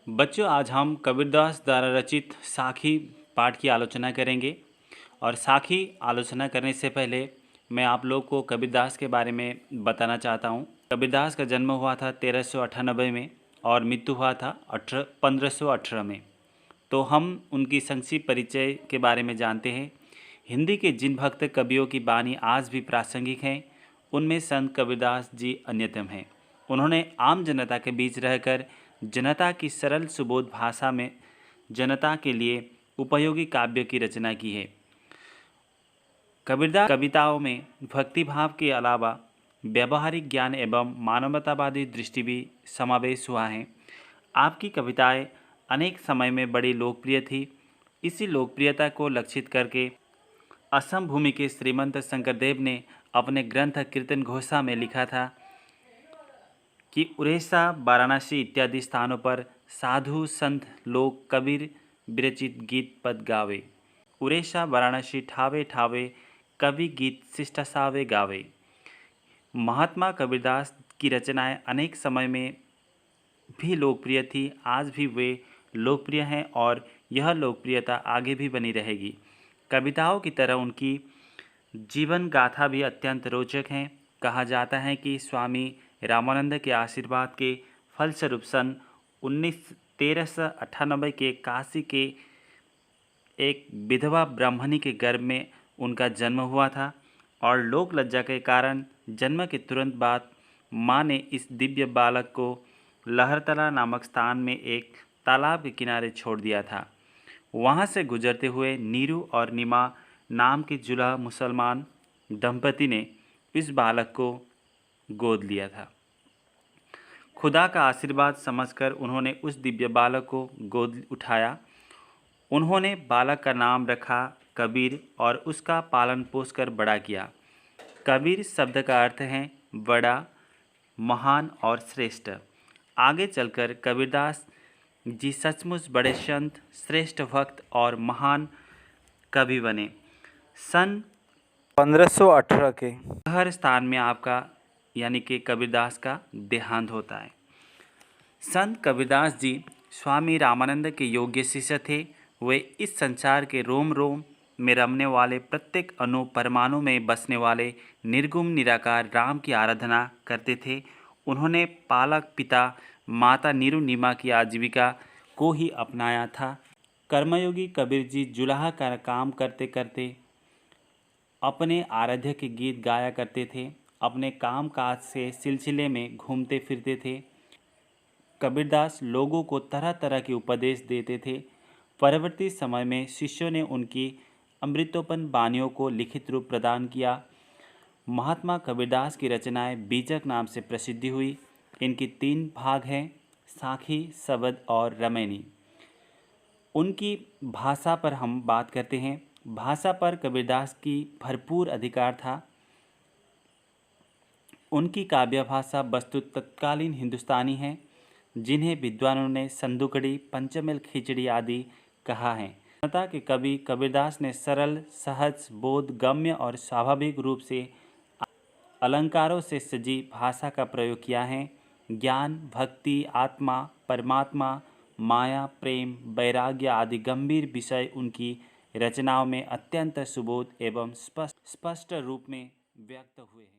बच्चों, आज हम कबीरदास द्वारा रचित साखी पाठ की आलोचना करेंगे। और साखी आलोचना करने से पहले मैं आप लोग को कबीरदास के बारे में बताना चाहता हूँ। कबीरदास का जन्म हुआ था 1398 में और मृत्यु हुआ था 1518 में। तो हम उनकी संक्षिप्त परिचय के बारे में जानते हैं। हिंदी के जिन भक्त कवियों की बानी आज भी प्रासंगिक हैं, उनमें संत कबीरदास जी अन्यतम हैं। उन्होंने आम जनता के बीच रहकर जनता की सरल सुबोध भाषा में जनता के लिए उपयोगी काव्य की रचना की है। कबीरदास कविताओं में भक्तिभाव के अलावा व्यवहारिक ज्ञान एवं मानवतावादी दृष्टि भी समावेश हुआ है। आपकी कविताएं अनेक समय में बड़ी लोकप्रिय थी। इसी लोकप्रियता को लक्षित करके असम भूमि के श्रीमंत शंकरदेव ने अपने ग्रंथ कीर्तन घोषा में लिखा था कि उड़ीसा, वाराणसी इत्यादि स्थानों पर साधु संत लोग कबीर विरचित गीत पद गावे। उड़ीसा वाराणसी ठावे ठावे कवि गीत शिष्टासावे गावे। महात्मा कबीरदास की रचनाएं अनेक समय में भी लोकप्रिय थी। आज भी वे लोकप्रिय हैं और यह लोकप्रियता आगे भी बनी रहेगी। कविताओं की तरह उनकी जीवन गाथा भी अत्यंत रोचक हैं। कहा जाता है कि स्वामी रामानंद के आशीर्वाद के फलस्वरूप सन 1398 के काशी के एक विधवा ब्राह्मणी के गर्भ में उनका जन्म हुआ था और लोक लज्जा के कारण जन्म के तुरंत बाद माँ ने इस दिव्य बालक को लहरतला नामक स्थान में एक तालाब के किनारे छोड़ दिया था। वहाँ से गुजरते हुए नीरू और नीमा नाम के जुलाहा मुसलमान दंपति ने इस बालक को गोद लिया था। खुदा का आशीर्वाद समझकर उन्होंने उस दिव्य बालक को गोद उठाया। उन्होंने बालक का नाम रखा कबीर और उसका पालन पोष कर बड़ा किया। कबीर शब्द का अर्थ है बड़ा, महान और श्रेष्ठ। आगे चलकर कबीरदास जी सचमुच बड़े संत, श्रेष्ठ भक्त और महान कवि बने। सन 1518 के हर स्थान में आपका यानी कि कबीरदास का देहांत होता है। संत कबीरदास जी स्वामी रामानंद के योग्य शिष्य थे। वे इस संसार के रोम रोम में रमने वाले, प्रत्येक अणु परमाणु में बसने वाले निर्गुण निराकार राम की आराधना करते थे। उन्होंने पालक पिता माता नीरू नीमा की आजीविका को ही अपनाया था। कर्मयोगी कबीर जी जुलाहा का काम करते करते अपने आराध्य के गीत गाया करते थे। अपने काम काज से सिलसिले में घूमते फिरते थे। कबीरदास लोगों को तरह तरह के उपदेश देते थे। परवर्ती समय में शिष्यों ने उनकी अमृतोपन वाणियों को लिखित रूप प्रदान किया। महात्मा कबीरदास की रचनाएं बीजक नाम से प्रसिद्धि हुई। इनकी 3 भाग हैं, साखी, शबद और रमैनी। उनकी भाषा पर हम बात करते हैं। भाषा पर कबीरदास की भरपूर अधिकार था। उनकी काव्य भाषा वस्तुत तत्कालीन हिंदुस्तानी है, जिन्हें विद्वानों ने संदुकड़ी, पंचमेल खिचड़ी आदि कहा है। जनता के कवि कबीरदास ने सरल, सहज, बोध गम्य और स्वाभाविक रूप से अलंकारों से सजी भाषा का प्रयोग किया है। ज्ञान, भक्ति, आत्मा, परमात्मा, माया, प्रेम, वैराग्य आदि गंभीर विषय उनकी रचनाओं में अत्यंत सुबोध एवं स्पष्ट रूप में व्यक्त हुए हैं।